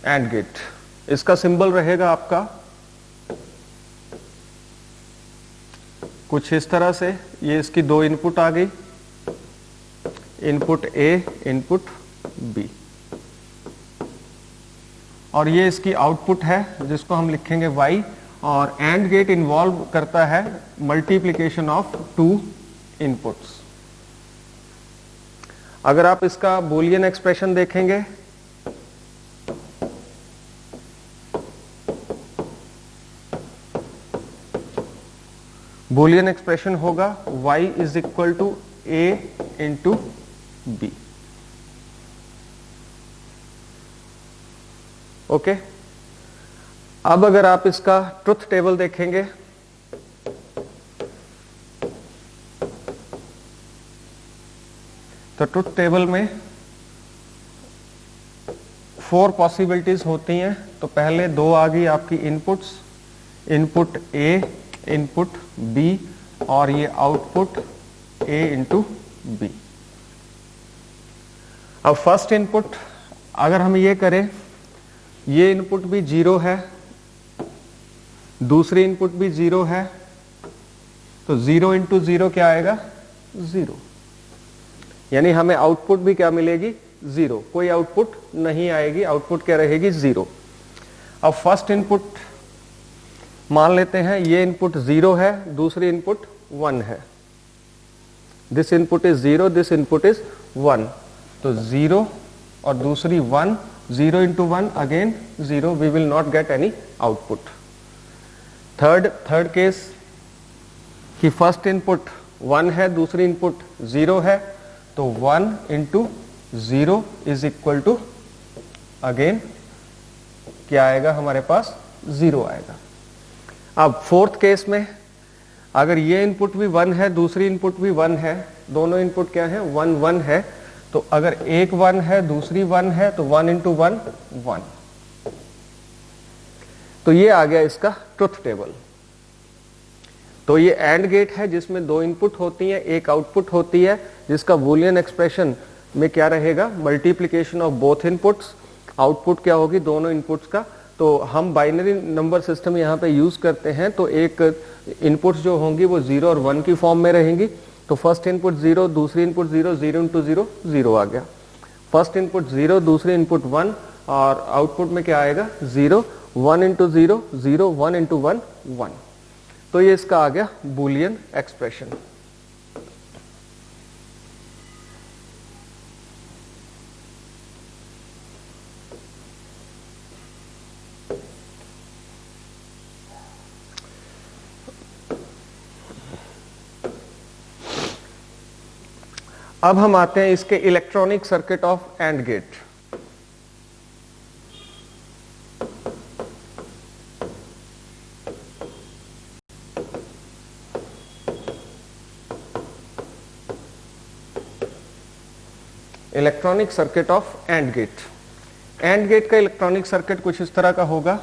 And gate, इसका symbol रहेगा आपका कुछ इस तरह से। ये इसकी दो इनपुट आ गई, इनपुट ए, इनपुट बी, और ये इसकी आउटपुट है जिसको हम लिखेंगे y, और एंड गेट इन्वॉल्व करता है मल्टीप्लिकेशन ऑफ टू इनपुट्स। अगर आप इसका बूलियन एक्सप्रेशन देखेंगे बूलियन एक्सप्रेशन होगा y is equal to a into B. Okay, अब अगर आप इसका ट्रुथ टेबल देखेंगे तो ट्रुथ टेबल में 4 पॉसिबिलिटीज होती हैं। तो पहले दो आ गई आपकी inputs, input A, input B, और ये आउटपुट ए इंटू बी। अब फर्स्ट इनपुट अगर हम ये करें, ये इनपुट भी 0 है, दूसरी इनपुट भी 0 है, तो 0 इंटू 0 क्या आएगा? 0। यानी हमें आउटपुट भी क्या मिलेगी? 0। कोई आउटपुट नहीं आएगी, आउटपुट क्या रहेगी? 0। अब फर्स्ट इनपुट मान लेते हैं, ये इनपुट 0 है, दूसरी इनपुट 1 है। This input is 0, this input is 1, तो 0 और दूसरी 1, 0 into 1 again 0, we will not get any output. Third case कि फर्स्ट इनपुट 1 है, दूसरी इनपुट 0 है, तो 1 into 0 is equal to again क्या आएगा हमारे पास? 0 आएगा। अब फोर्थ केस में अगर ये इनपुट भी 1 है, दूसरी इनपुट भी 1 है, दोनों इनपुट क्या है? 1 1 है, तो अगर एक 1 है, दूसरी 1 है, तो 1 इंटू 1 1। तो ये आ गया इसका ट्रुथ टेबल। तो ये एंड गेट है जिसमें दो इनपुट होती है, एक आउटपुट होती है, जिसका बूलियन एक्सप्रेशन में क्या रहेगा? Multiplication of both inputs. Output क्या होगी? दोनों इनपुट्स का। तो हम बाइनरी नंबर सिस्टम यहाँ पे यूज करते हैं, तो एक इनपुट्स जो होंगी वो 0 और 1 की फॉर्म में रहेंगी। तो फर्स्ट इनपुट 0, दूसरी इनपुट 0, 0 इंटू 0 0 आ गया। फर्स्ट इनपुट 0, दूसरी इनपुट 1, और आउटपुट में क्या आएगा? 0, 1 इंटू 0 0, 1 इंटू 1 1। तो ये इसका आ गया बूलियन एक्सप्रेशन। अब हम आते हैं इसके electronic circuit of and gate. Electronic circuit of and gate. And gate का इलेक्ट्रॉनिक सर्किट कुछ इस तरह का होगा।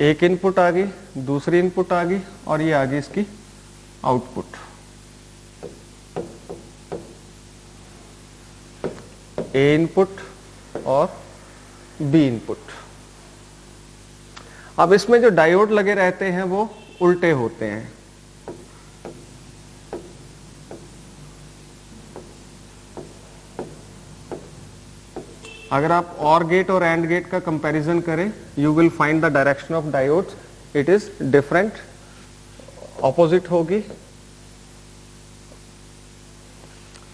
एक इनपुट आ गई, दूसरी इनपुट आ गई, और ये आ गई इसकी आउटपुट। ए इनपुट और बी इनपुट। अब इसमें जो डायोड लगे रहते हैं वो उल्टे होते हैं। अगर आप और गेट और एंड गेट का कंपैरिजन करें, you will find the direction of diodes, it is different, opposite होगी।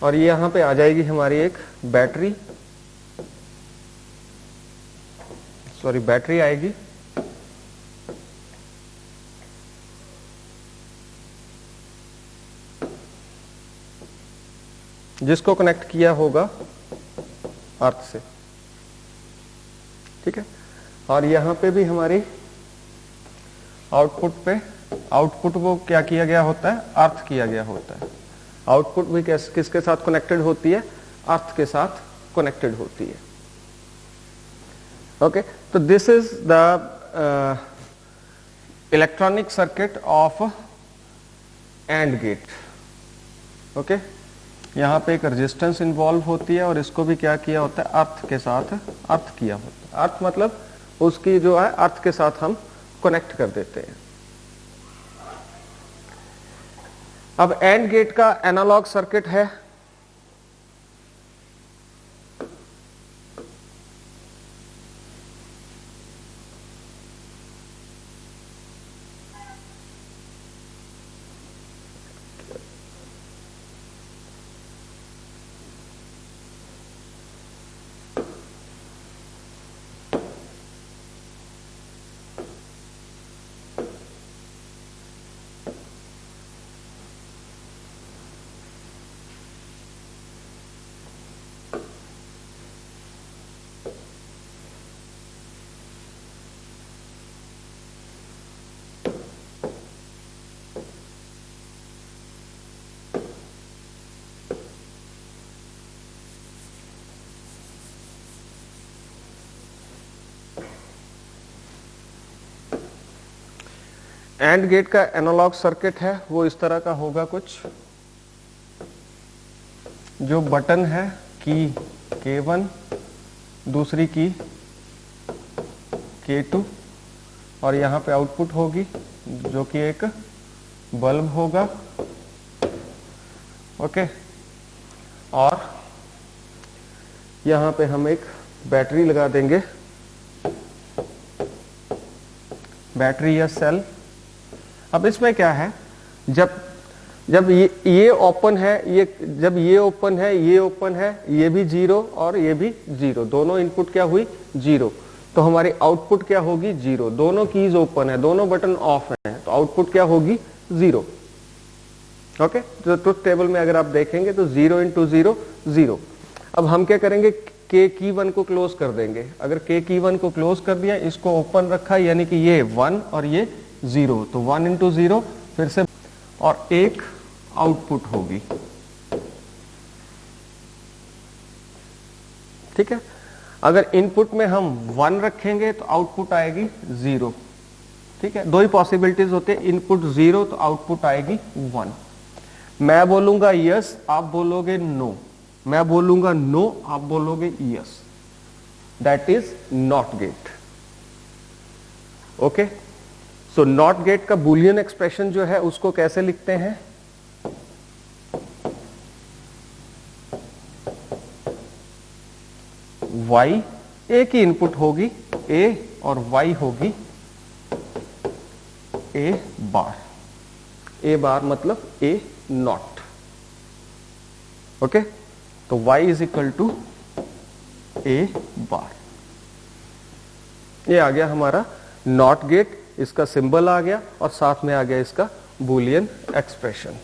और ये यहां पे आ जाएगी हमारी एक बैटरी, बैटरी आएगी, जिसको कनेक्ट किया होगा अर्थ से, ठीक है। और यहां पे भी हमारी आउटपुट वो क्या किया गया होता है? अर्थ किया गया होता है। आउटपुट भी किसके साथ कनेक्टेड होती है? अर्थ के साथ कनेक्टेड होती है। ओके, तो this is the electronic circuit of and gate. Okay, यहाँ पे एक रेजिस्टेंस इन्वॉल्व होती है और इसको भी क्या किया होता है, अर्थ के साथ अर्थ किया होता है। अर्थ मतलब उसकी जो है अर्थ के साथ हम कनेक्ट कर देते हैं। अब एंड गेट का एनालॉग सर्किट है, एंड गेट का एनालॉग सर्किट है वो इस तरह का होगा कुछ। जो बटन है की K1, दूसरी की K2 और यहां पे आउटपुट होगी जो कि एक बल्ब होगा। ओके, और यहां पे हम एक बैटरी लगा देंगे, बैटरी या सेल। अब इसमें क्या है, जब ये ओपन है, जब ये ओपन है, ये ओपन है, ये भी 0 और ये भी 0, दोनों इनपुट क्या हुई 0, तो हमारी आउटपुट क्या होगी 0। दोनों कीज ओपन है, दोनों बटन ऑफ है, तो आउटपुट क्या होगी 0। ओके, तो ट्रुथ टेबल में अगर आप देखेंगे तो 0 × 0 0। अब हम क्या करेंगे, K की 1 को क्लोज कर देंगे। अगर K की 1 को क्लोज कर दिया, इसको ओपन रखा, यानी कि ये 1 और ये 0, तो 1 × 0 फिर से, और एक आउटपुट होगी। ठीक है, अगर इनपुट में हम 1 रखेंगे तो आउटपुट आएगी 0। ठीक है, दो ही पॉसिबिलिटीज होते हैं, इनपुट 0 तो आउटपुट आएगी 1। मैं बोलूंगा यस, आप बोलोगे नो, मैं बोलूंगा नो, आप बोलोगे yes, that is not gate. Okay, so not gate का बुलियन एक्सप्रेशन जो है उसको कैसे लिखते हैं, y, एक ही इनपुट होगी a और y होगी a बार। a बार मतलब a नॉट। ओके, तो y is equal to a bar. ये आ गया हमारा नॉट गेट, इसका सिंबल आ गया और साथ में आ गया इसका बुलियन एक्सप्रेशन।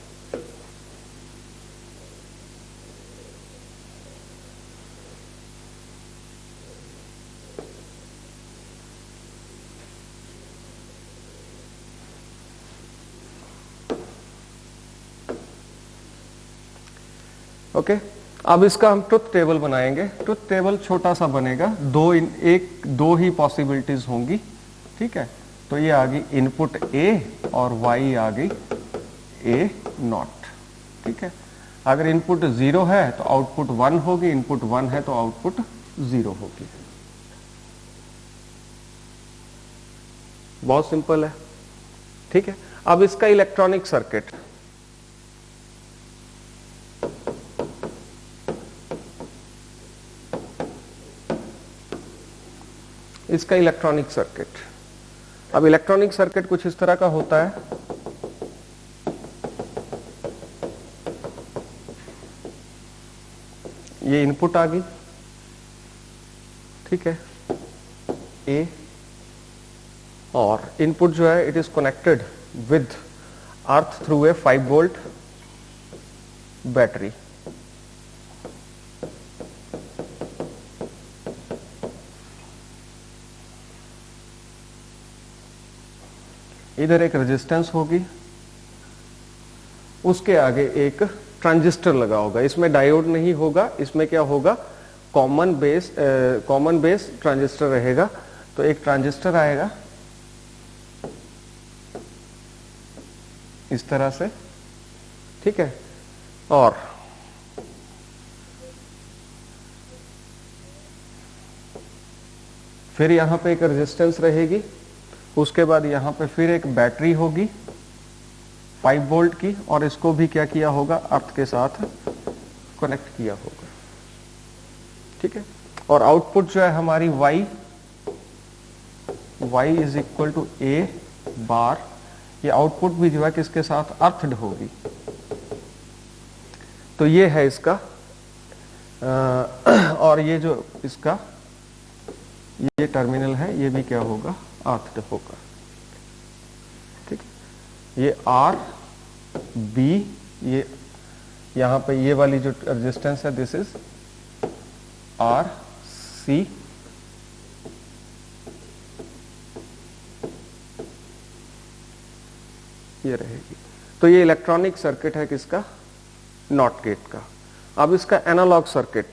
ओके, अब इसका हम ट्रुथ टेबल बनाएंगे। ट्रुथ टेबल छोटा सा बनेगा, दो ही पॉसिबिलिटीज होंगी। ठीक है, तो ये आ गई इनपुट A और Y आ गई A नॉट। ठीक है, अगर इनपुट 0 है तो आउटपुट 1 होगी, इनपुट 1 है तो आउटपुट 0 होगी। बहुत सिंपल है। ठीक है, अब इसका इलेक्ट्रॉनिक सर्किट, इसका इलेक्ट्रॉनिक सर्किट, अब इलेक्ट्रॉनिक सर्किट कुछ इस तरह का होता है। ये इनपुट आ गई, ठीक है, ए, और इनपुट जो है it is connected with earth through a 5 volt battery. इधर एक रेजिस्टेंस होगी, उसके आगे एक ट्रांजिस्टर लगा होगा। इसमें डायोड नहीं होगा, इसमें क्या होगा, कॉमन बेस ट्रांजिस्टर रहेगा। तो एक ट्रांजिस्टर आएगा इस तरह से, ठीक है। और फिर यहां पे एक रेजिस्टेंस रहेगी, उसके बाद यहां पे फिर एक बैटरी होगी 5 वोल्ट की, और इसको भी क्या किया होगा, अर्थ के साथ कनेक्ट किया होगा, ठीक है। और आउटपुट जो है हमारी y is equal to a bar, ये आउटपुट भी जो है किसके साथ, अर्थड होगी। तो ये है इसका और ये जो इसका ये टर्मिनल है, ये भी क्या होगा, अर्थड होगा, ठीक है। ये आर बी, ये यहां पे ये वाली जो रेजिस्टेंस है दिस इज आर सी, ये रहेगी। तो ये इलेक्ट्रॉनिक सर्किट है किसका, नॉट गेट का। अब इसका एनालॉग सर्किट,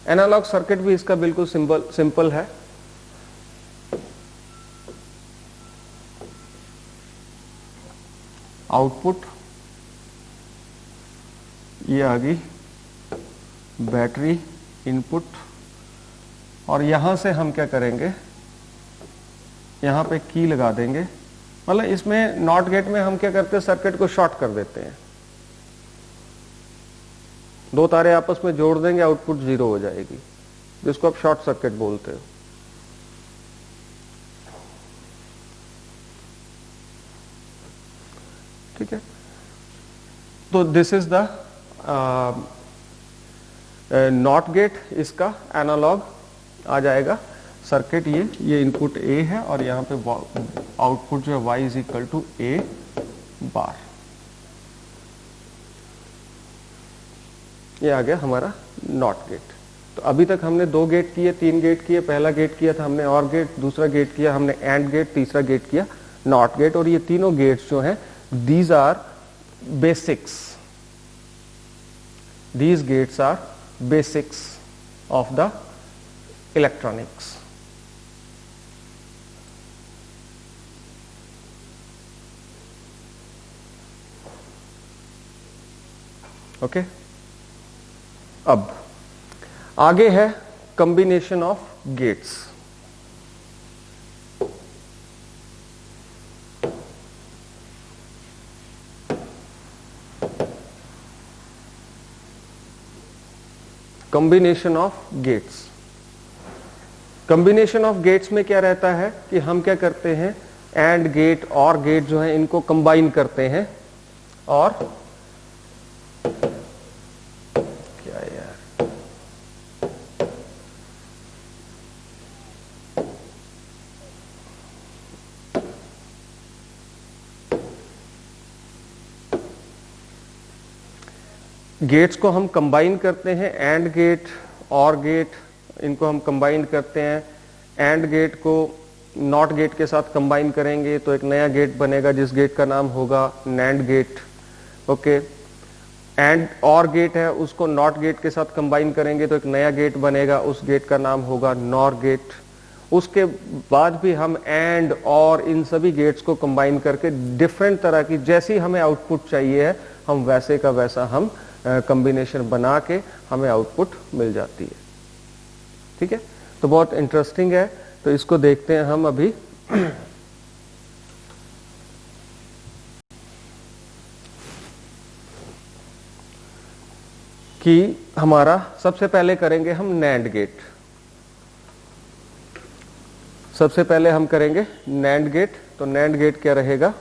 एनालॉग सर्किट भी इसका बिल्कुल सिंपल है। आउटपुट ये आ गई बैटरी, इनपुट, और यहां से हम क्या करेंगे, यहां पे की लगा देंगे। मतलब इसमें नॉट गेट में हम क्या करते हैं, सर्किट को शॉर्ट कर देते हैं, दो तारे आपस में जोड़ देंगे, आउटपुट 0 हो जाएगी, जिसको आप शॉर्ट सर्किट बोलते हो। ठीक है, तो this is the not gate, इसका एनालॉग आ जाएगा सर्किट। ये इनपुट A है और यहां पे आउटपुट जो है y is equal to A bar. ये आ गया हमारा नॉट गेट। तो अभी तक हमने 2 गेट किए, 3 गेट किए। पहला गेट किया था हमने और गेट, दूसरा गेट किया हमने एंड गेट, तीसरा गेट किया नॉट गेट। और ये तीनों गेट्स जो हैं, these are basics, these gates are basics of the electronics. Okay, अब आगे है combination of gates. Combination of gates, combination of gates में क्या रहता है कि हम क्या करते हैं, एंड गेट और गेट जो है इनको कंबाइन करते हैं। और क्या यार, गेट्स को हम कंबाइन करते हैं, एंड गेट और गेट इनको हम कंबाइन करते हैं। एंड गेट को नॉट गेट के साथ कंबाइन करेंगे तो एक नया गेट बनेगा जिस गेट का नाम होगा नैंड गेट। ओके, एंड और गेट है उसको नॉट गेट के साथ कंबाइन करेंगे तो एक नया गेट बनेगा, उस गेट का नाम होगा नॉर गेट। उसके बाद भी हम एंड और इन सभी गेट्स को कंबाइन करके डिफरेंट तरह की, जैसी हमें आउटपुट चाहिए है, हम वैसे का वैसा हम कॉम्बिनेशन बना के हमें आउटपुट मिल जाती है। ठीक है, तो बहुत इंटरेस्टिंग है। तो इसको देखते हैं हम अभी। कि हमारा सबसे पहले करेंगे हम नैंड गेट। सबसे पहले हम करेंगे नैंड गेट। तो नैंड गेट क्या रहेगा,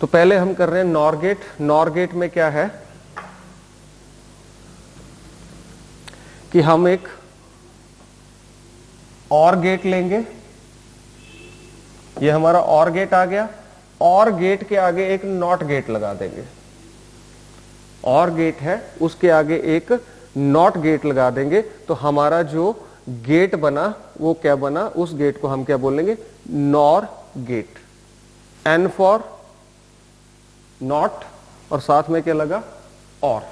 तो पहले हम कर रहे हैं नॉर गेट। नॉर गेट में क्या है कि हम एक और गेट लेंगे, ये हमारा और गेट आ गया। और गेट के आगे एक नॉट गेट लगा देंगे, और गेट है उसके आगे एक नॉट गेट लगा देंगे, तो हमारा जो गेट बना वो क्या बना, उस गेट को हम क्या बोलेंगे, nor gate. N for not और साथ में क्या लगा, और।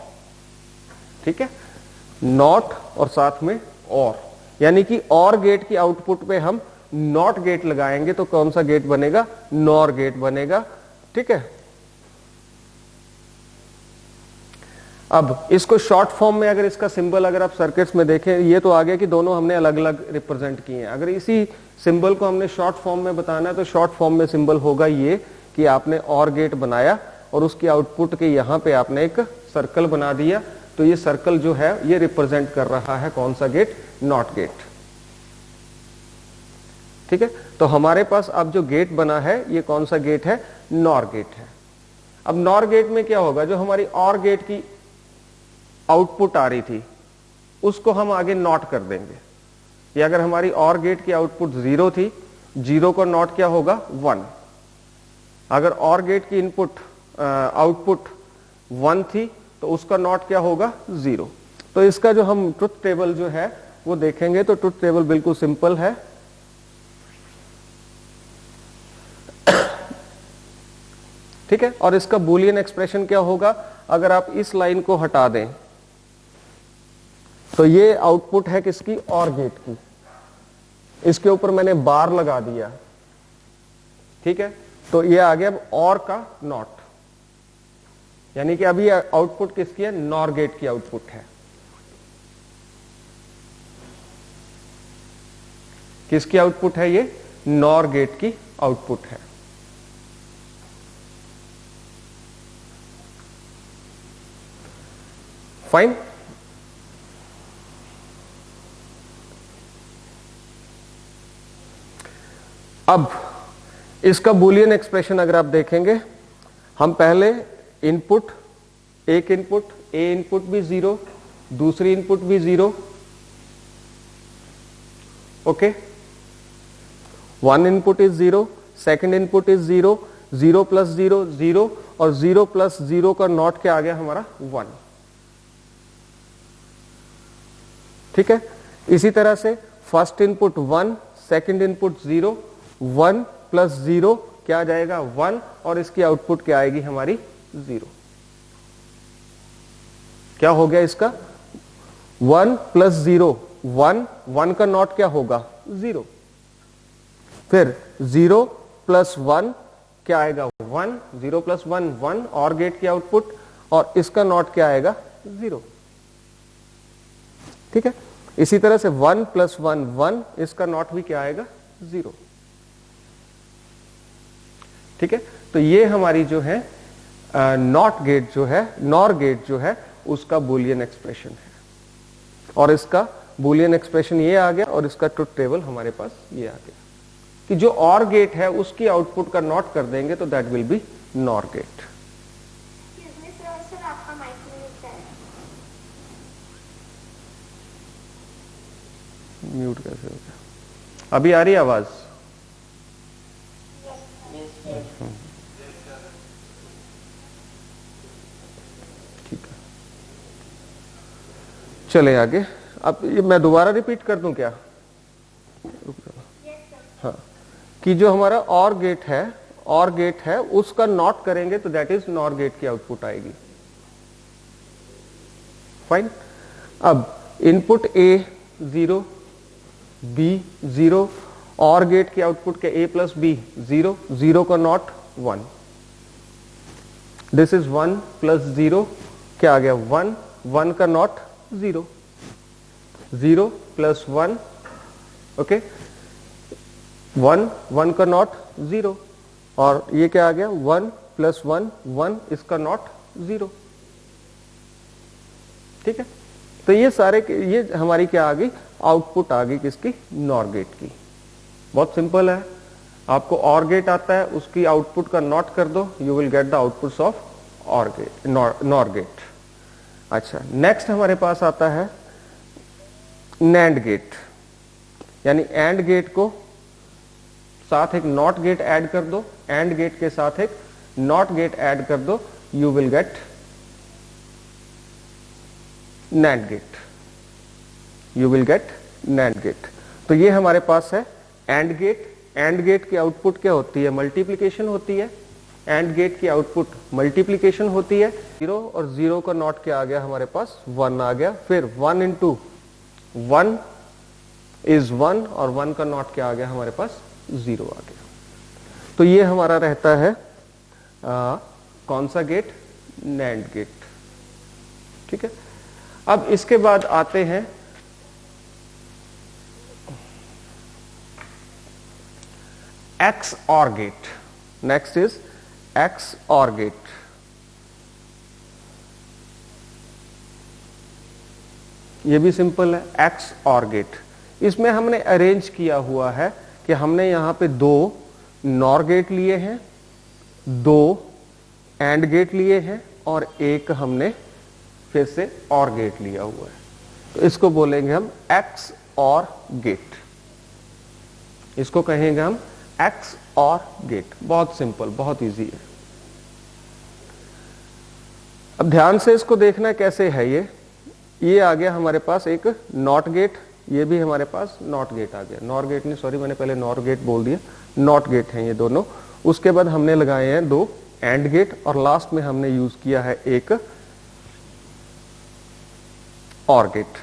ठीक है, नॉट और साथ में और, यानी कि और गेट की आउटपुट पे हम नॉट गेट लगाएंगे तो कौन सा गेट बनेगा, नॉर गेट बनेगा। ठीक है, अब इसको शॉर्ट फॉर्म में अगर इसका सिंबल अगर आप सर्किट्स में देखें, ये तो आ गया कि दोनों हमने अलग अलग रिप्रेजेंट किए हैं। अगर इसी सिंबल को हमने शॉर्ट फॉर्म में बताना है तो शॉर्ट फॉर्म में सिंबल होगा ये कि आपने और गेट बनाया और उसकी आउटपुट के यहां पे आपने एक सर्कल बना दिया, तो ये सर्कल जो है ये रिप्रेजेंट कर रहा है कौन सा गेट, नॉट गेट। ठीक है, तो हमारे पास अब जो गेट बना है ये कौन सा गेट है, नॉर गेट है। अब नॉर गेट में क्या होगा, जो हमारी और गेट की आउटपुट आ रही थी उसको हम आगे नॉट कर देंगे। या अगर हमारी और गेट की आउटपुट 0 थी, 0 का नॉट क्या होगा, 1। अगर और गेट की इनपुट आउटपुट 1 थी तो उसका नॉट क्या होगा, 0। तो इसका जो हम ट्रुथ टेबल जो है वो देखेंगे तो ट्रुथ टेबल बिल्कुल सिंपल है। ठीक है, और इसका बूलियन एक्सप्रेशन क्या होगा, अगर आप इस लाइन को हटा दें तो ये आउटपुट है किसकी, और गेट की, इसके ऊपर मैंने बार लगा दिया। ठीक है, तो ये आ गया और का नॉट, यानी कि अभी आउटपुट किसकी है, नॉर गेट की आउटपुट है। किसकी आउटपुट है, ये नॉर गेट की आउटपुट है। फाइन, अब इसका बूलियन एक्सप्रेशन अगर आप देखेंगे, हम पहले इनपुट, एक इनपुट, ए इनपुट भी 0, दूसरी इनपुट भी 0, okay, 1 input is 0, second input is 0, 0 plus 0 0, और 0 प्लस 0 का नॉट क्या आ गया हमारा, 1। ठीक है, इसी तरह से first input 1, second input 0, 1 plus 0 क्या आ जाएगा, 1, और इसकी आउटपुट क्या आएगी हमारी, 0। क्या हो गया इसका, 1 प्लस 0 1, 1 का नॉट क्या होगा, 0। फिर 0 प्लस 1 क्या आएगा, 1, 0 प्लस 1 1, और गेट की आउटपुट, और इसका नॉट क्या आएगा, 0। ठीक है, इसी तरह से 1 प्लस 1 1, इसका नॉट भी क्या आएगा, 0। ठीक है, तो ये हमारी जो है नॉट गेट जो है, नॉर गेट जो है उसका बूलियन एक्सप्रेशन है, और इसका बूलियन एक्सप्रेशन ये आ गया, और इसका ट्रुथ टेबल हमारे पास ये आ गया कि जो और गेट है उसकी आउटपुट का नॉट कर देंगे तो that will be nor gate. Mute कैसे हो गया, अभी आ रही आवाज, ठीक है, चले आगे। अब ये मैं दोबारा रिपीट कर दूं क्या, हाँ, कि जो हमारा और गेट है उसका नॉट करेंगे तो दैट इज नॉर गेट की आउटपुट आएगी। फाइन, अब इनपुट ए 0, बी 0, और गेट की आउटपुट के ए प्लस बी 0, 0 का नॉट 1, दिस इज 1 प्लस 0 क्या आ गया, 1, 1 का नॉट 0, 0 प्लस 1, ओके, 1, 1 का नॉट 0, और ये क्या आ गया, 1 प्लस 1 1, इसका नॉट 0। ठीक है, तो ये सारे, ये हमारी क्या आ गई, आउटपुट आ गई किसकी, नॉर गेट की। बहुत सिंपल है, आपको और गेट आता है उसकी आउटपुट का नॉट कर दो, you will get the outputs of और गेट, नॉर गेट। अच्छा, नेक्स्ट हमारे पास आता है नैंड गेट, यानी एंड गेट को साथ एक नॉट गेट ऐड कर दो एंड गेट के साथ एक नॉट गेट ऐड कर दो, you will get NAND gate, you will get NAND gate. तो ये हमारे पास है एंड गेट। एंड गेट की आउटपुट क्या होती है? मल्टीप्लिकेशन होती है। एंड गेट की आउटपुट मल्टीप्लिकेशन होती है। 0 और 0 का नॉट क्या आ गया हमारे पास? 1 आ गया। फिर 1 इंटू 1 इज 1 और 1 का नॉट क्या आ गया हमारे पास? 0 आ गया। तो ये हमारा रहता है कौन सा गेट? NAND gate. ठीक है। अब इसके बाद आते हैं XOR gate. Next is XOR gate. ये भी सिंपल है, XOR गेट। इसमें हमने अरेंज किया हुआ है कि हमने यहां पे 2 NOR गेट लिए हैं, 2 AND गेट लिए हैं और एक हमने फिर से OR गेट लिया हुआ है। तो इसको बोलेंगे हम XOR गेट। इसको कहेंगे हम XOR गेट। बहुत सिंपल, बहुत इजी है। अब ध्यान से इसको देखना कैसे है। ये आ गया हमारे पास एक नॉट गेट, ये भी हमारे पास नॉट गेट आ गया। नॉर गेट नहीं, सॉरी मैंने पहले नॉर गेट बोल दिया, नॉट गेट हैं ये दोनों। उसके बाद हमने लगाए हैं 2 एंड गेट और लास्ट में हमने यूज किया है एक OR गेट।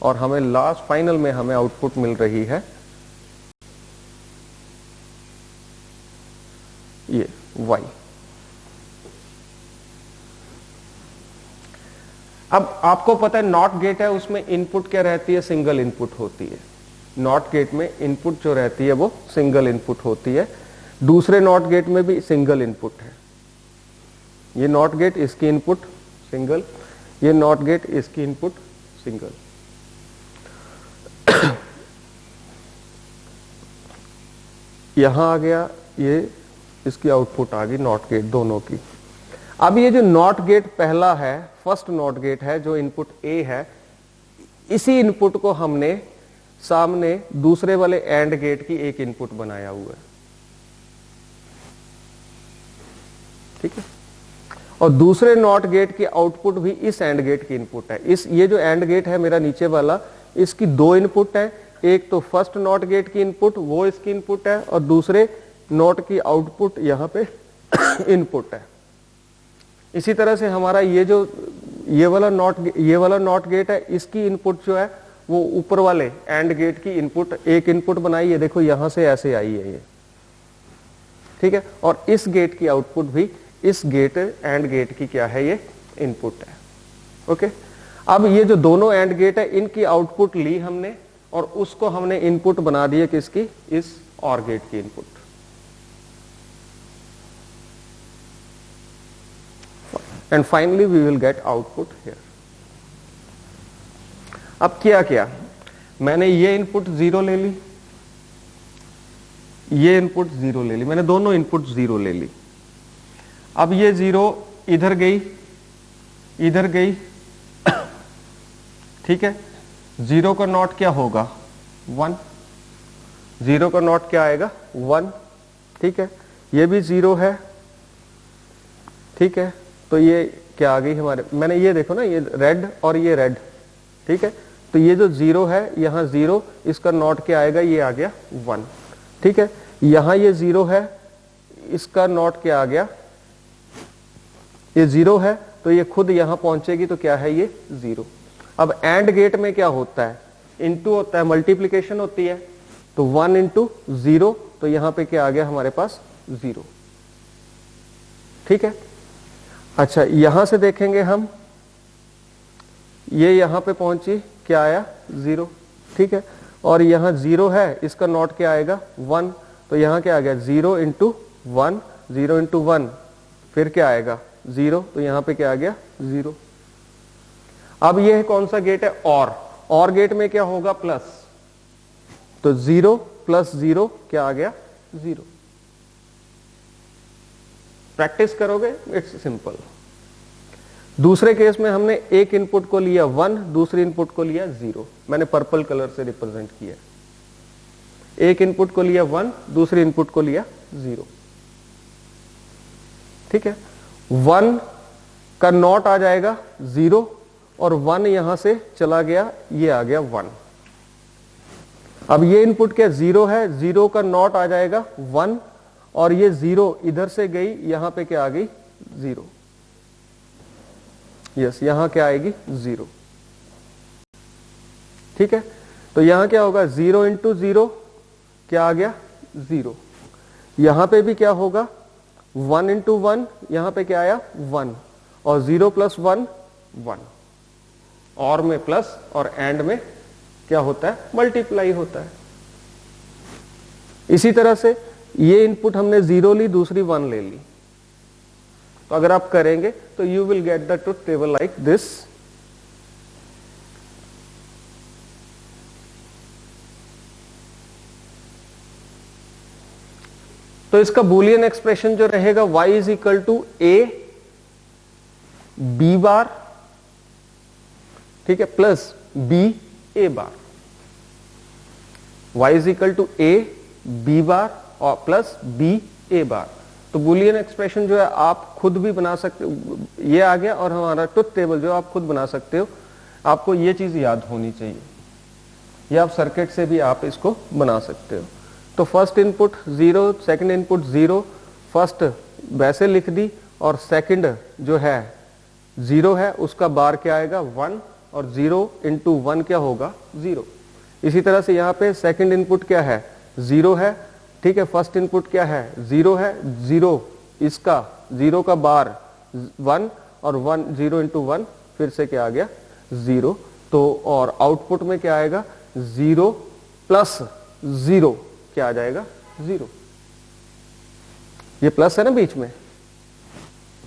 और हमें लास्ट फाइनल में हमें आउटपुट मिल रही है ये Y। अब आपको पता है नॉट गेट है, उसमें इनपुट क्या रहती है? सिंगल इनपुट होती है। नॉट गेट में इनपुट जो रहती है वो सिंगल इनपुट होती है। दूसरे नॉट गेट में भी सिंगल इनपुट है। ये नॉट गेट, इसकी इनपुट सिंगल, ये नॉट गेट, इसकी इनपुट सिंगल। यहां आ गया ये, इसकी आउटपुट आ गई नॉट गेट दोनों की। अब ये जो नॉट गेट पहला है, फर्स्ट नॉट गेट है, जो इनपुट A है, इसी इनपुट को हमने सामने दूसरे वाले एंड गेट की एक इनपुट बनाया हुआ है। ठीक है। और दूसरे नॉट गेट की आउटपुट भी इस एंड गेट की इनपुट है। ये जो एंड गेट है मेरा नीचे वाला, इसकी 2 इनपुट है। एक तो फर्स्ट नॉट गेट की इनपुट, वो इसकी इनपुट है, और दूसरे नॉट की आउटपुट यहां पे इनपुट है। इसी तरह से हमारा ये वाला नॉट गेट है, इसकी इनपुट जो है वो ऊपर वाले एंड गेट की इनपुट, एक इनपुट बनाई है, देखो यहां से ऐसे आई है ये। ठीक है। और इस गेट की आउटपुट भी इस गेट एंड गेट की क्या है? ये इनपुट है। ओके। अब ये जो दोनों एंड गेट है, इनकी आउटपुट ली हमने और उसको हमने इनपुट बना दिया किसकी? इस OR गेट की input. And finally we will get output here. अब क्या मैंने ये इनपुट 0 ले ली, ये इनपुट 0 ले ली, मैंने दोनों इनपुट 0 ले ली। अब ये 0 इधर गई, इधर गई। ठीक है। 0 का नॉट क्या होगा? 1। 0 का नॉट क्या आएगा? 1। ठीक है। ये भी 0 है। ठीक है। तो ये क्या आ गई हमारे, मैंने ये देखो ना, ये रेड और ये रेड। ठीक है। तो ये जो 0 है, यहां 0, इसका नॉट क्या आएगा? ये आ गया 1। ठीक है। यहां ये 0 है, इसका नॉट क्या आ गया? ये 0 है, तो ये खुद यहां पहुंचेगी, तो क्या है? ये 0। अब एंड गेट में क्या होता है? इनटू होता है, मल्टीप्लिकेशन होती है। तो 1 इंटू 0, तो यहां पे क्या आ गया हमारे पास? 0। ठीक है। अच्छा, यहां से देखेंगे हम, ये यहां पे पहुंची, क्या आया? 0। ठीक है। और यहां 0 है, इसका नॉट क्या आएगा? 1। तो यहां क्या आ गया? 0 इंटू 1, 0 इंटू 1, फिर क्या आएगा? 0। तो यहां पे क्या आ गया? 0। अब ये कौन सा गेट है? OR गेट में क्या होगा? प्लस। तो 0 प्लस 0 क्या आ गया? 0। प्रैक्टिस करोगे, इट्स सिंपल। दूसरे केस में हमने एक इनपुट को लिया 1, दूसरी इनपुट को लिया 0। मैंने पर्पल कलर से रिप्रेजेंट किया। एक इनपुट को लिया 1, दूसरी इनपुट को लिया 0। ठीक है, 1 का नॉट आ जाएगा 0 और 1 यहां से चला गया, ये आ गया 1। अब ये इनपुट क्या 0 है, 0 का नॉट आ जाएगा 1 और ये 0 इधर से गई, यहां पे क्या आ गई 0। यस, यहां क्या आएगी 0। ठीक है, तो यहां क्या होगा 0 इंटू 0 क्या आ गया 0। यहां पे भी क्या होगा 1 इंटू 1, यहां पे क्या आया 1 और 0 प्लस 1 1। और में प्लस और एंड में क्या होता है मल्टीप्लाई होता है। इसी तरह से ये इनपुट हमने 0 ली, दूसरी 1 ले ली, तो अगर आप करेंगे तो you will get the truth table like this. तो इसका बूलियन एक्सप्रेशन जो रहेगा y is equal to a b bar, ठीक है, plus b a bar. y is equal to a b bar और प्लस b a बार। तो Boolean expression जो है आप खुद भी बना सकते हो, ये आ गया, और हमारा ट्रुथ टेबल जो आप खुद बना सकते हो। आपको ये चीज याद होनी चाहिए, या आप सर्किट से भी आप इसको बना सकते हो। तो first input 0, second input 0, first वैसे लिख दी, और सेकंड जो है 0 है उसका बार क्या आएगा 1 और 0 इंटू 1 क्या होगा 0। इसी तरह से यहाँ पे सेकंड इनपुट क्या है 0 है, ठीक है, फर्स्ट इनपुट क्या है 0 है, 0 इसका 0 का बार 1 और 1 0 इंटू 1 फिर से क्या आ गया 0। तो और आउटपुट में क्या आएगा 0 प्लस 0 क्या आ जाएगा 0। ये प्लस है ना बीच में,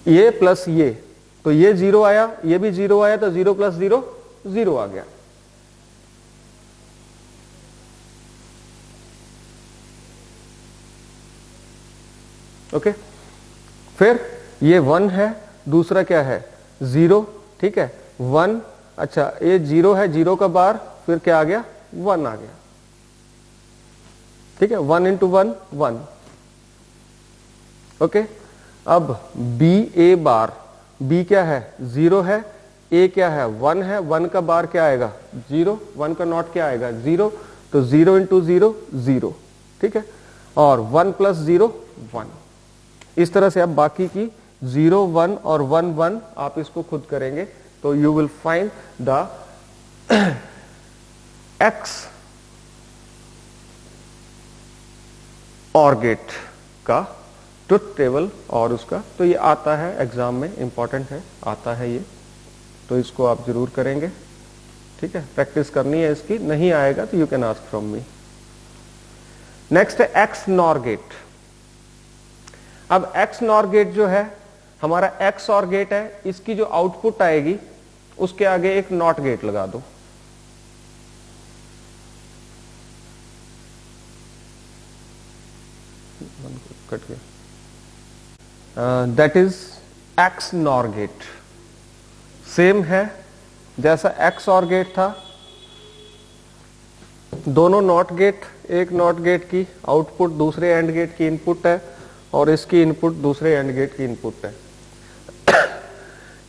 ये प्लस ये, तो ये 0 आया, ये भी 0 आया, तो 0 प्लस 0 0 आ गया। ओके, फिर ये 1 है, दूसरा क्या है 0, ठीक है 1, अच्छा ये 0 है, 0 का बार फिर क्या आ गया 1 आ गया, ठीक है, 1 इंटू 1 1। ओके, अब b a बार, b क्या है 0 है, a क्या है 1 है, 1 का बार क्या आएगा 0, 1 का नॉट क्या आएगा 0, तो 0 इंटू 0 0, ठीक है, और 1 प्लस 0 1। इस तरह से आप बाकी की 0 1 और 1 1 आप इसको खुद करेंगे तो you will find the x or gate का ट्रुथ टेबल और उसका, तो ये आता है एग्जाम में, इंपॉर्टेंट है, आता है ये, तो इसको आप जरूर करेंगे, ठीक है, प्रैक्टिस करनी है इसकी, नहीं आएगा तो you can ask from me. Next है एक्स नॉर गेट। अब एक्स नॉर गेट जो है हमारा एक्स और गेट है, इसकी जो आउटपुट आएगी उसके आगे एक नॉट गेट लगा दो। कट गया, that is X nor gate. Same है जैसा एक्स और गेट था, दोनों नॉट गेट, एक नॉट गेट की आउटपुट दूसरे एंड गेट की इनपुट है और इसकी इनपुट दूसरे एंड गेट की इनपुट है।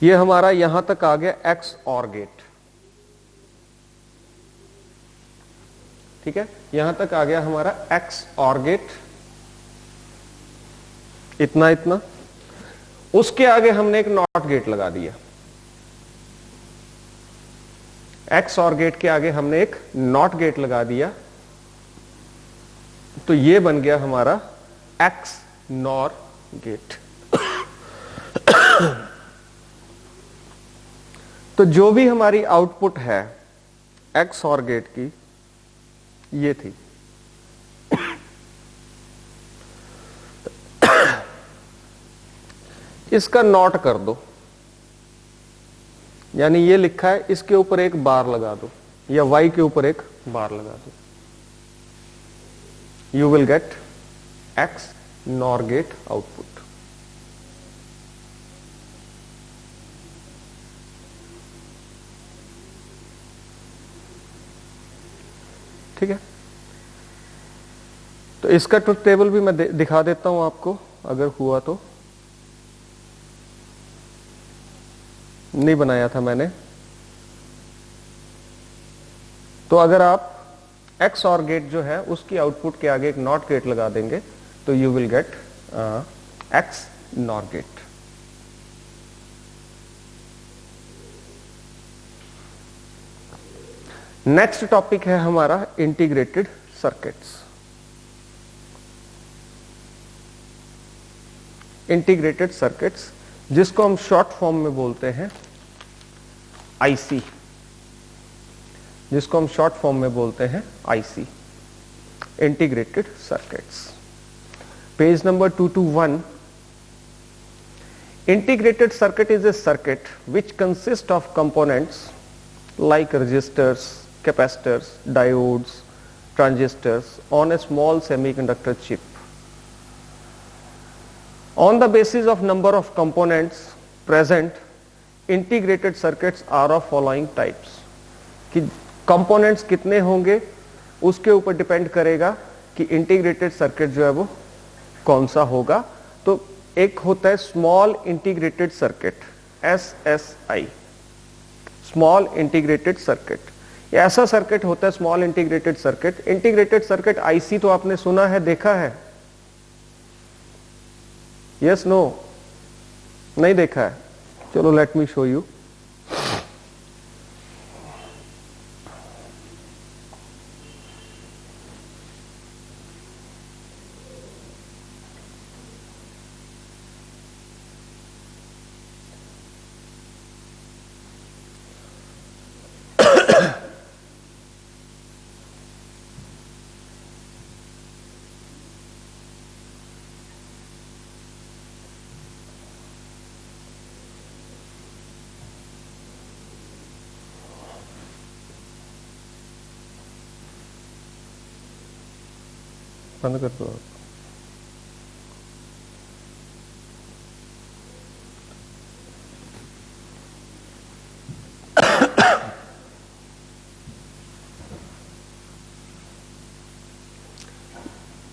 ये हमारा यहां तक आ गया एक्स और गेट, ठीक है, यहां तक आ गया हमारा एक्स और गेट, इतना इतना। उसके आगे हमने एक नॉट गेट लगा दिया, एक्स और गेट के आगे हमने एक नॉट गेट लगा दिया, तो ये बन गया हमारा एक्स नॉर गेट। तो जो भी हमारी आउटपुट है एक्स और गेट की ये थी। इसका नॉट कर दो, यानी ये लिखा है, इसके ऊपर एक बार लगा दो या y के ऊपर एक बार लगा दो, you will get X nor gate output. ठीक है, तो इसका ट्रुथ टेबल भी मैं दिखा देता हूं आपको अगर हुआ तो। नहीं बनाया था मैंने। तो अगर आप एक्स और गेट जो है उसकी आउटपुट के आगे एक नॉट गेट लगा देंगे तो you will get X nor gate. Next topic है हमारा इंटीग्रेटेड सर्किट्स। इंटीग्रेटेड सर्किट्स जिसको हम शॉर्ट फॉर्म में बोलते हैं आईसी, जिसको हम शॉर्ट फॉर्म में बोलते हैं IC, integrated circuits. Page number 221। Integrated circuit is a circuit which consists of components like resistors, capacitors, diodes, transistors on a small semiconductor chip. On the basis of number of components present, integrated circuits are of following types. कि components कितने होंगे उसके ऊपर depend करेगा कि integrated circuit जो है वो कौन सा होगा। तो एक होता है small integrated circuit, SSI, small integrated circuit. ये ऐसा सर्किट होता है small integrated circuit. Integrated circuit IC तो आपने सुना है, देखा है? Yes no? नहीं देखा है? चलो लेट मी शो यू। बंद कर दो।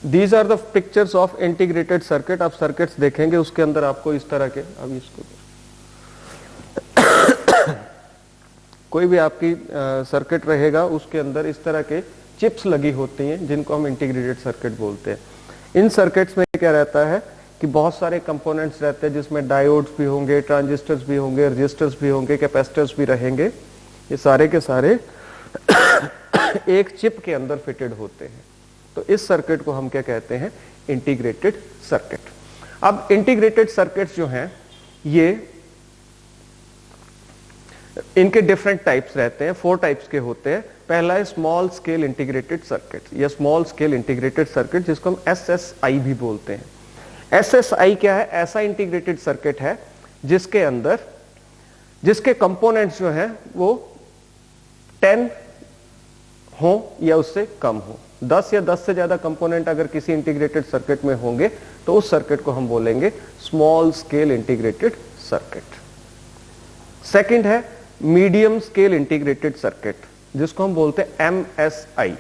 These are the pictures of integrated circuit। आप सर्किट्स देखेंगे उसके अंदर आपको इस तरह के, अब इसको कोई भी आपकी सर्किट रहेगा उसके अंदर इस तरह के चिप्स लगी होती हैं जिनको हम इंटीग्रेटेड सर्किट बोलते हैं। इन सर्किट्स में क्या रहता है कि बहुत सारे कंपोनेंट्स रहते हैं जिसमें डायोड्स भी होंगे, ट्रांजिस्टर्स भी होंगे, रेजिस्टर्स भी होंगे, कैपेसिटर्स भी रहेंगे। ये सारे के सारे एक चिप के अंदर फिटेड होते हैं। तो इस सर्किट को हम क्या कहते हैं? Integrated circuit. अब इंटीग्रेटेड सर्किट्स जो हैं ये इनके डिफरेंट टाइप्स रहते हैं, 4 टाइप्स के होते हैं। पहला है स्मॉल स्केल इंटीग्रेटेड सर्किट या स्मॉल स्केल इंटीग्रेटेड सर्किट जिसको हम SSI भी बोलते हैं। SSI क्या है? ऐसा इंटीग्रेटेड सर्किट है जिसके अंदर जिसके कंपोनेंट्स जो हैं वो 10 हो या उससे कम हो। 10 या 10 से ज्यादा कंपोनेंट अगर किसी इंटीग्रेटेड सर्किट में होंगे तो उस सर्किट को हम बोलेंगे small scale integrated circuit. Second है मीडियम स्केल इंटीग्रेटेड सर्किट जिसको हम बोलते हैं MSI।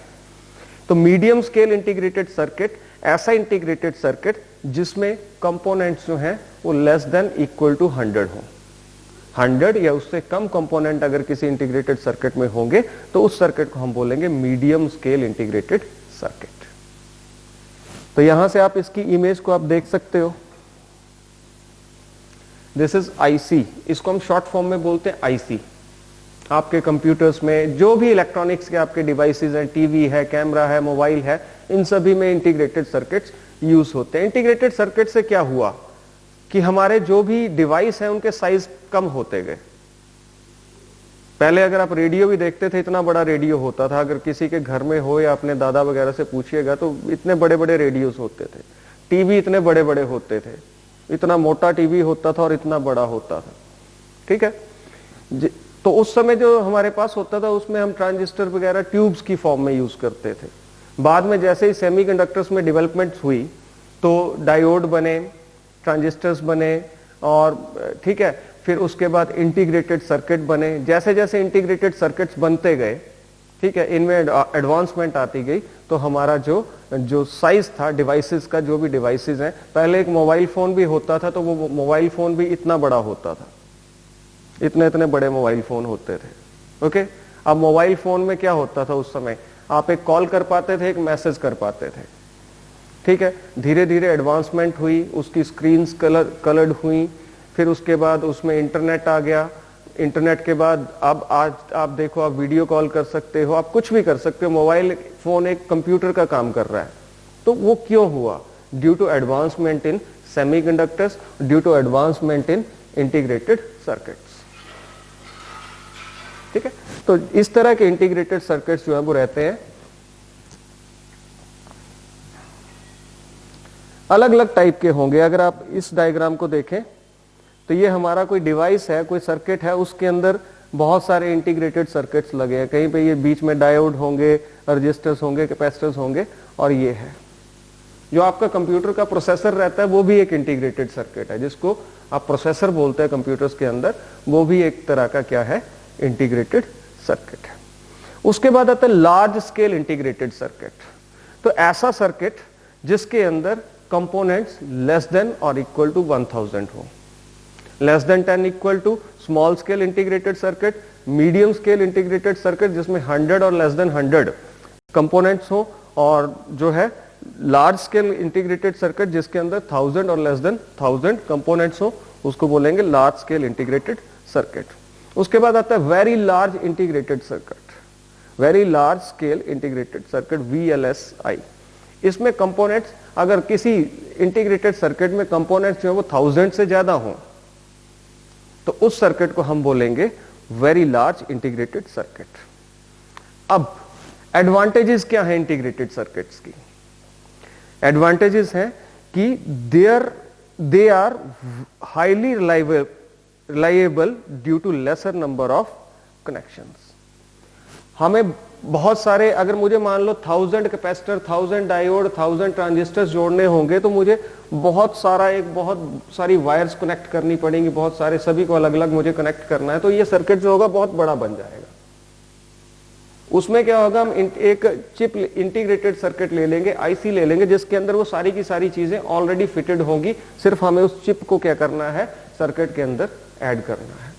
तो मीडियम स्केल इंटीग्रेटेड सर्किट ऐसा इंटीग्रेटेड सर्किट जिसमें कंपोनेंट्स जो हैं वो लेस देन इक्वल टू 100 हो। 100 या उससे कम कंपोनेंट अगर किसी इंटीग्रेटेड सर्किट में होंगे तो उस सर्किट को हम बोलेंगे मीडियम स्केल इंटीग्रेटेड सर्किट। तो यहां से आप इसकी इमेज को आप देख सकते हो। दिस इज आईसी, इसको हम शॉर्ट फॉर्म में बोलते हैं आईसी। आपके कंप्यूटर्स में जो भी इलेक्ट्रॉनिक्स के आपके डिवाइसेस हैं, टीवी है, कैमरा है, मोबाइल है, इन सभी में इंटीग्रेटेड सर्किट्स यूज होते हैं। इंटीग्रेटेड सर्किट से क्या हुआ कि हमारे जो भी डिवाइस हैं उनके साइज कम होते गए। पहले अगर आप रेडियो भी देखते थे, इतना बड़ा रेडियो होता था। अगर किसी के घर में हो या अपने दादा वगैरह से पूछिएगा तो इतने बड़े बड़े रेडियोस होते थे। टीवी इतने बड़े बड़े होते थे, इतना मोटा टीवी होता था और इतना बड़ा होता था। ठीक है, तो उस समय जो हमारे पास होता था उसमें हम ट्रांजिस्टर वगैरह ट्यूब्स की फॉर्म में यूज करते थे। बाद में जैसे ही सेमीकंडक्टर्स में डेवलपमेंट हुई तो डायोड बने, ट्रांजिस्टर्स बने और ठीक है, फिर उसके बाद इंटीग्रेटेड सर्किट बने। जैसे जैसे इंटीग्रेटेड सर्किट्स बनते गए, ठीक है, इनमें एडवांसमेंट आती गई तो हमारा जो साइज था डिवाइसेस का, जो भी डिवाइसेस हैं, पहले एक मोबाइल फोन भी होता था तो वो मोबाइल फोन भी इतना बड़ा होता था। इतने इतने बड़े मोबाइल फोन होते थे। ओके, अब मोबाइल फोन में क्या होता था उस समय, आप एक कॉल कर पाते थे, एक मैसेज कर पाते थे। ठीक है, धीरे धीरे एडवांसमेंट हुई, उसकी स्क्रीन्स कलर्ड हुई, फिर उसके बाद उसमें इंटरनेट आ गया। इंटरनेट के बाद अब आज आप देखो, आप वीडियो कॉल कर सकते हो, आप कुछ भी कर सकते हो। मोबाइल फोन एक कंप्यूटर का काम कर रहा है। तो वो क्यों हुआ? Due to advancement in semiconductors, due to advancement in integrated circuits. ठीक है, तो इस तरह के इंटीग्रेटेड सर्किट्स जो है वो रहते हैं। अलग अलग टाइप के होंगे। अगर आप इस डायग्राम को देखें तो ये हमारा कोई डिवाइस है, कोई सर्किट है, उसके अंदर बहुत सारे इंटीग्रेटेड सर्किट्स लगे हैं। कहीं पे ये बीच में डायोड होंगे, रजिस्टर्स होंगे, कैपेसिटर्स होंगे, और ये है जो आपका कंप्यूटर का प्रोसेसर रहता है, वो भी एक इंटीग्रेटेड सर्किट है, जिसको आप प्रोसेसर बोलते हैं कंप्यूटर्स के अंदर। वो भी एक तरह का क्या है, इंटीग्रेटेड सर्किट है। उसके बाद आता है लार्ज स्केल इंटीग्रेटेड सर्किट। तो ऐसा सर्किट जिसके अंदर कंपोनेंट्स लेस देन और इक्वल टू 1000 हो। Less than 10 equal to small scale integrated circuit, medium scale integrated circuit जिसमें 100 और लेस देन 100 कंपोनेंट्स हो, और जो है लार्ज स्केल इंटीग्रेटेड सर्किट जिसके अंदर 1000 और लेस देन 1000 कंपोनेंट्स हो, उसको बोलेंगे लार्ज स्केल इंटीग्रेटेड सर्किट। उसके बाद आता है very large integrated circuit, very large scale integrated circuit, VLSI। इसमें कंपोनेंट्स, अगर किसी इंटीग्रेटेड सर्किट में कंपोनेंट्स जो है वो 1000 से ज्यादा हो, तो उस सर्किट को हम बोलेंगे वेरी लार्ज इंटीग्रेटेड सर्किट। अब एडवांटेजेस क्या है इंटीग्रेटेड सर्किट्स की? एडवांटेजेस हैं कि they are highly reliable due to lesser number of connections. हमें बहुत सारे, अगर मुझे मान लो 1000 कैपेसिटर, 1000 डायोड, 1000 ट्रांजिस्टर्स जोड़ने होंगे, तो मुझे बहुत सारी वायर्स कनेक्ट करनी पड़ेंगी, बहुत सारे, सभी को अलग अलग मुझे कनेक्ट करना है। तो ये सर्किट जो होगा बहुत बड़ा बन जाएगा। उसमें क्या होगा, हम एक चिप इंटीग्रेटेड सर्किट ले लेंगे, आईसी ले लेंगे, जिसके अंदर वो सारी की सारी चीजें ऑलरेडी फिटेड होंगी, सिर्फ हमें उस चिप को क्या करना है, सर्किट के अंदर ऐड करना है।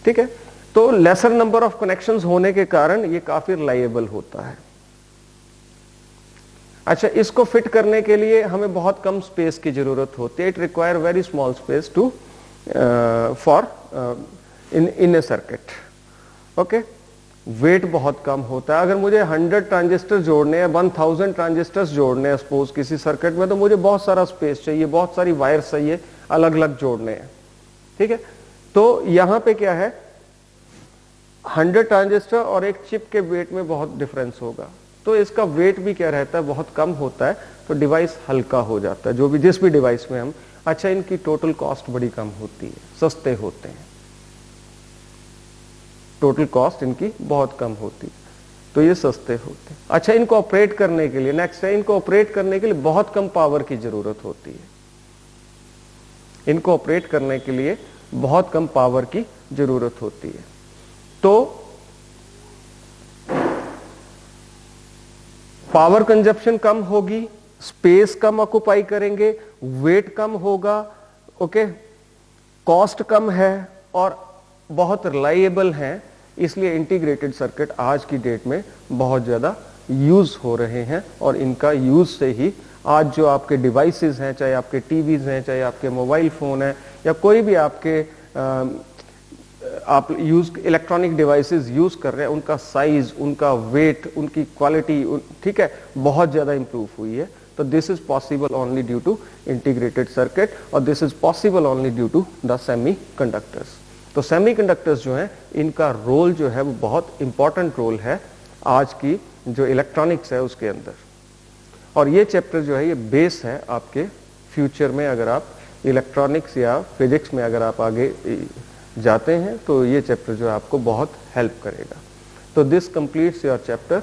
ठीक है, तो लेसर नंबर ऑफ कनेक्शंस होने के कारण ये काफी रिलायबल होता है। अच्छा, इसको फिट करने के लिए हमें बहुत कम स्पेस की जरूरत होती है। It require very small space to for in a circuit. Okay, weight बहुत कम होता है। अगर मुझे 100 ट्रांजिस्टर जोड़ने हैं, 1000 ट्रांजिस्टर्स जोड़ने हैं सपोज किसी सर्किट में, तो मुझे बहुत सारा स्पेस चाहिए, बहुत सारी वायर्स चाहिए, अलग अलग जोड़ने हैं। ठीक है, तो यहां पे क्या है, 100 ट्रांजिस्टर और एक चिप के वेट में बहुत डिफरेंस होगा, तो इसका वेट भी क्या रहता है, बहुत कम होता है, तो डिवाइस हल्का हो जाता है, जो भी जिस भी डिवाइस में हम। अच्छा, इनकी टोटल कॉस्ट बड़ी कम होती है, सस्ते होते हैं, टोटल कॉस्ट इनकी बहुत कम होती है, तो ये सस्ते होते हैं। अच्छा, इनको ऑपरेट करने के लिए, नेक्स्ट है, इनको ऑपरेट करने के लिए बहुत कम पावर की जरूरत होती है। इनको ऑपरेट करने के लिए बहुत कम पावर की जरूरत होती है। तो पावर कंजप्शन कम होगी, स्पेस कम ऑक्युपाई करेंगे, वेट कम होगा, ओके, कॉस्ट कम है और बहुत रिलायबल हैं। इसलिए इंटीग्रेटेड सर्किट आज की डेट में बहुत ज्यादा यूज हो रहे हैं, और इनका यूज से ही आज जो आपके डिवाइसेस हैं, चाहे आपके टीवीज हैं, चाहे आपके मोबाइल फोन है, या कोई भी आपके आप इलेक्ट्रॉनिक डिवाइसेस यूज कर रहे हैं, उनका साइज, उनका वेट, उनकी क्वालिटी, ठीक है, बहुत ज्यादा इंप्रूव हुई है। तो this is possible only due to integrated circuit, और this is possible only due to the semiconductors. तो सेमीकंडक्टर्स जो हैं, इनका रोल जो है वो बहुत इंपॉर्टेंट रोल है आज की जो इलेक्ट्रॉनिक्स है उसके अंदर। और ये चैप्टर जो है ये बेस है आपके फ्यूचर में, अगर आप इलेक्ट्रॉनिक्स या फिजिक्स में अगर आप आगे जाते हैं, तो ये चैप्टर जो है आपको बहुत हेल्प करेगा। तो दिस कंप्लीट्स योर चैप्टर